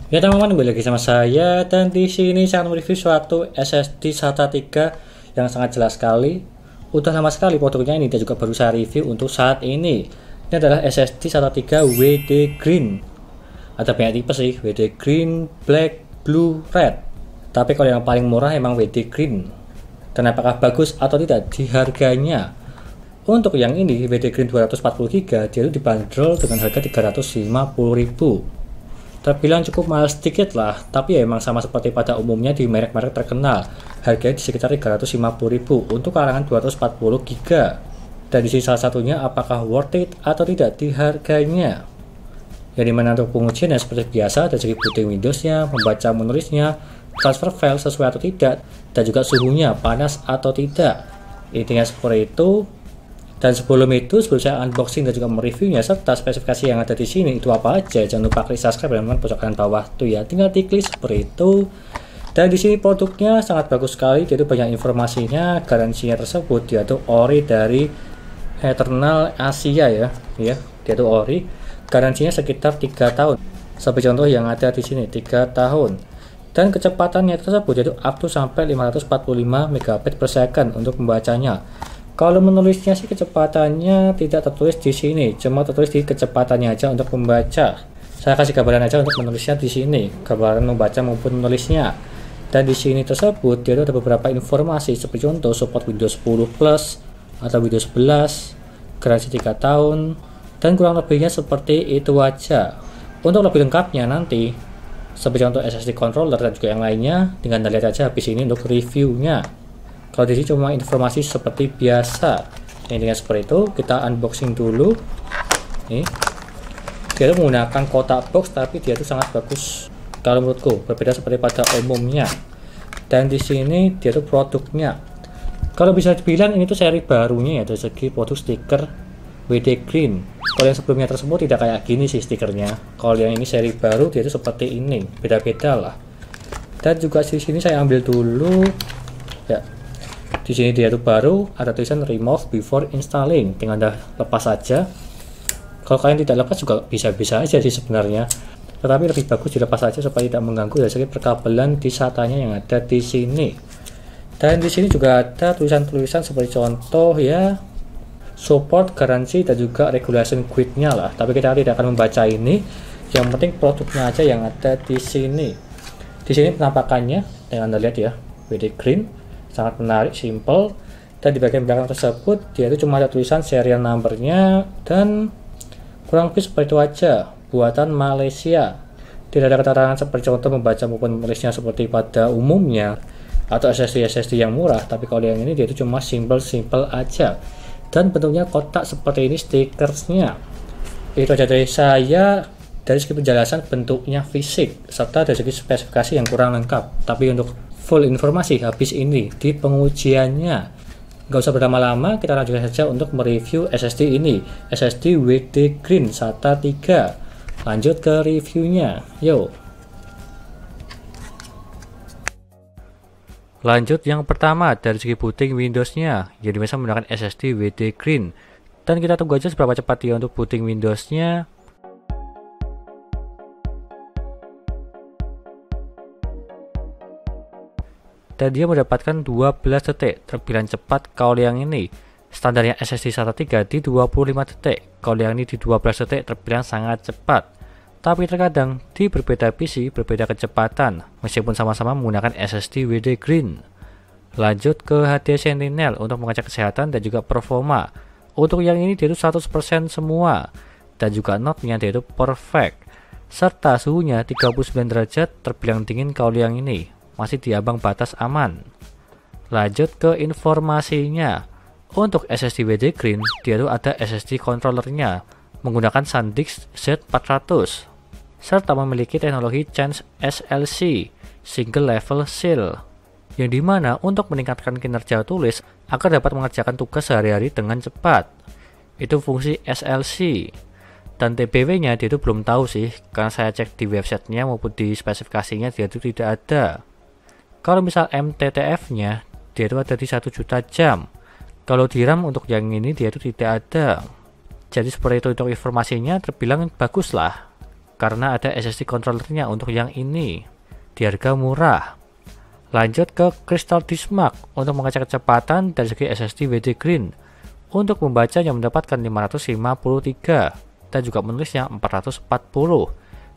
Ya teman-teman, kembali lagi sama saya dan di sini saya akan mereview suatu SSD SATA 3 yang sangat jelas sekali. Udah lama sekali produknya ini dan juga baru saya review untuk saat ini. Ini adalah SSD SATA 3 WD Green. Ada banyak tipe sih, WD Green, Black, Blue, Red. Tapi kalau yang paling murah emang WD Green. Dan apakah bagus atau tidak di harganya? Untuk yang ini WD Green 240GB dia itu dibanderol dengan harga 350.000. Terbilang cukup mahal sedikit lah, tapi ya emang sama seperti pada umumnya di merek-merek terkenal. Harganya di sekitar 350.000 untuk kalangan 240GB. Dan di sini salah satunya apakah worth it atau tidak di harganya. Yang dimana untuk pengujian ya seperti biasa, dari segi booting Windowsnya, membaca menulisnya, transfer file sesuai atau tidak, dan juga suhunya panas atau tidak. Intinya seperti itu. Dan sebelum saya unboxing dan juga mereviewnya serta spesifikasi yang ada di sini itu apa aja, jangan lupa klik subscribe dan teman pojok kanan bawah tuh ya, tinggal diklik seperti itu. Dan di sini produknya sangat bagus sekali, jadi banyak informasinya. Garansinya tersebut dia tuh ori dari Eternal Asia ya, dia tuh ori. Garansinya sekitar 3 tahun. Seperti contoh yang ada di sini 3 tahun. Dan kecepatannya tersebut yaitu up to sampai 545 MB per second untuk membacanya. Kalau menulisnya sih kecepatannya tidak tertulis di sini, cuma tertulis di kecepatannya aja untuk membaca. Saya kasih gambaran aja untuk menulisnya di sini, gambaran membaca maupun menulisnya. Dan di sini tersebut dia ada beberapa informasi seperti contoh support Windows 10 Plus atau Windows 11, garansi 3 tahun, dan kurang lebihnya seperti itu aja. Untuk lebih lengkapnya nanti, seperti contoh SSD controller dan juga yang lainnya, dengan lihat aja habis ini untuk reviewnya. Kalau di sini cuma informasi seperti biasa. Intinya seperti itu, kita unboxing dulu. Nih, dia itu menggunakan kotak box, tapi dia itu sangat bagus. Kalau menurutku berbeda seperti pada umumnya. Dan di sini dia itu produknya. Kalau bisa dibilang ini tuh seri barunya ya dari segi produk stiker WD Green. Kalau yang sebelumnya tersebut tidak kayak gini sih stikernya. Kalau yang ini seri baru dia itu seperti ini, beda-beda lah. Dan juga di sini saya ambil dulu ya. Di sini dia itu baru ada tulisan remove before installing, tinggal anda lepas saja. Kalau kalian tidak lepas juga bisa-bisa aja sih sebenarnya, tetapi lebih bagus dilepas saja supaya tidak mengganggu dari segi perkabelan di SATA-nya yang ada di sini. Dan di sini juga ada tulisan-tulisan seperti contoh ya, support, garansi, dan juga regulation guide-nya lah. Tapi kita tidak akan membaca ini. Yang penting produknya aja yang ada di sini. Di sini penampakannya, yang anda lihat ya, WD Green. Sangat menarik, simple. Dan di bagian belakang tersebut dia itu cuma ada tulisan serial numbernya dan kurang lebih seperti itu aja, buatan Malaysia. Tidak ada keterangan seperti contoh membaca maupun menulisnya seperti pada umumnya atau SSD yang murah, tapi kalau yang ini dia itu cuma simple aja. Dan bentuknya kotak seperti ini stikersnya. Itu aja dari saya dari segi penjelasan bentuknya fisik serta dari segi spesifikasi yang kurang lengkap. Tapi untuk full informasi habis ini di pengujiannya. Gak usah berlama-lama, kita lanjutkan saja untuk mereview SSD ini, SSD WD Green SATA 3. Lanjut ke reviewnya, yo. Lanjut yang pertama dari segi booting Windowsnya, jadi bisa menggunakan SSD WD Green. Dan kita tunggu aja seberapa cepat dia untuk booting Windowsnya. Dan dia mendapatkan 12 detik, terbilang cepat. Kalau yang ini standarnya SSD SATA 3 di 25 detik, kalau yang ini di 12 detik terbilang sangat cepat. Tapi terkadang di berbeda PC berbeda kecepatan meskipun sama-sama menggunakan SSD WD Green. Lanjut ke HD Sentinel untuk mengecek kesehatan dan juga performa. Untuk yang ini dia itu 100% semua, dan juga notnya dia itu perfect, serta suhunya 39 derajat terbilang dingin. Kalau yang ini masih di ambang batas aman. Lanjut ke informasinya. Untuk SSD WD Green, dia tuh ada SSD controllernya menggunakan SanDisk Z400 serta memiliki teknologi Change SLC Single Level Seal, yang dimana untuk meningkatkan kinerja tulis agar dapat mengerjakan tugas sehari-hari dengan cepat. Itu fungsi SLC. Dan TBW-nya dia itu belum tahu sih, karena saya cek di websitenya maupun di spesifikasinya dia itu tidak ada. Kalau misal MTTF-nya dia itu ada di 1 juta jam. Kalau di RAM untuk yang ini dia itu tidak ada. Jadi seperti itu untuk informasinya, terbilang bagus lah. karena ada SSD controllernya untuk yang ini di harga murah. Lanjut ke Crystal Disk Mark untuk mengecek kecepatan dari segi SSD WD Green. Untuk membacanya mendapatkan 553 dan juga menulisnya 440.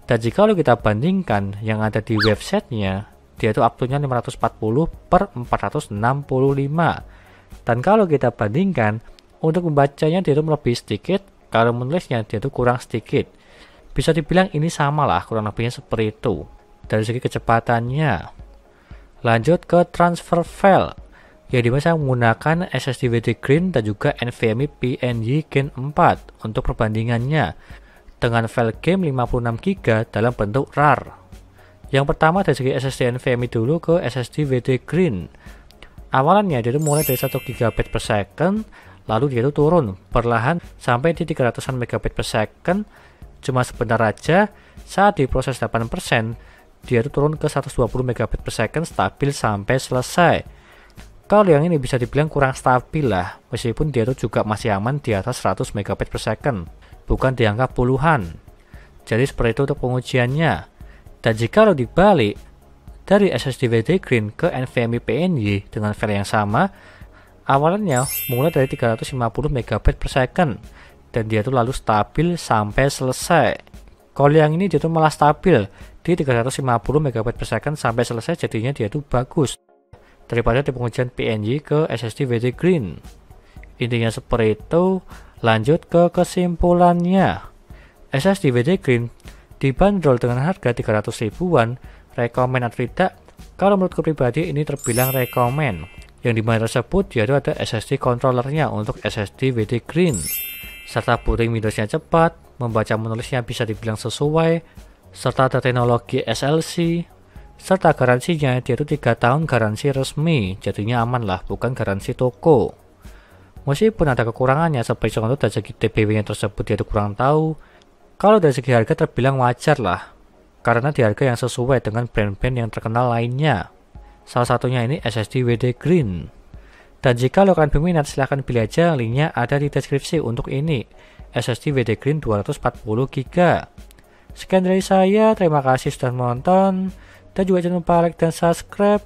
Dan jika kita bandingkan yang ada di websitenya, dia itu uploadnya 540/465. Dan kalau kita bandingkan untuk membacanya dia itu lebih sedikit, kalau menulisnya dia itu kurang sedikit. Bisa dibilang ini sama lah, kurang lebihnya seperti itu dari segi kecepatannya. Lanjut ke transfer file, yang dimana saya menggunakan SSD WD Green dan juga NVMe PNG Gen 4 untuk perbandingannya dengan file game 56GB dalam bentuk RAR. Yang pertama dari segi SSD NVMe dulu ke SSD WD Green. Awalannya dia itu mulai dari 1GB per second, lalu dia itu turun perlahan sampai di 300-an megabit per second. Cuma sebentar aja, saat diproses 8%, dia itu turun ke 120 megabit per second stabil sampai selesai. Kalau yang ini bisa dibilang kurang stabil lah, meskipun dia itu juga masih aman di atas 100 megabit per second, bukan di angka puluhan. Jadi seperti itu untuk pengujiannya. Dan jika lo dibalik dari SSD WD Green ke NVMe PNG dengan file yang sama, awalannya mulai dari 350 megabit per second dan dia itu lalu stabil sampai selesai. Kalau yang ini dia itu malah stabil di 350 megabit per second sampai selesai, jadinya dia itu bagus daripada di pengujian PNG ke SSD WD Green. Intinya seperti itu. Lanjut ke kesimpulannya. SSD WD Green dibanderol dengan harga 300 ribuan. Rekomen atau tidak? Kalau menurutku pribadi ini terbilang rekomen. Yang dimana tersebut dia itu ada SSD controllernya untuk SSD WD Green, serta booting Windowsnya cepat, membaca menulisnya bisa dibilang sesuai, serta ada teknologi SLC, serta garansinya dia itu 3 tahun garansi resmi, jadinya aman lah, bukan garansi toko. Meskipun ada kekurangannya seperti contoh dari segi DPW-nya tersebut dia itu kurang tahu, kalau dari segi harga terbilang wajar lah, karena di harga yang sesuai dengan brand-brand yang terkenal lainnya. Salah satunya ini SSD WD Green. Dan jika kalian berminat silahkan pilih aja, linknya ada di deskripsi untuk ini, SSD WD Green 240GB. Sekian dari saya, terima kasih sudah menonton, dan juga jangan lupa like dan subscribe,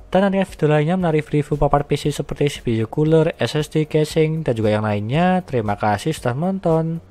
dan nantikan video lainnya menarik review papan PC seperti CPU cooler, SSD casing, dan juga yang lainnya. Terima kasih sudah menonton.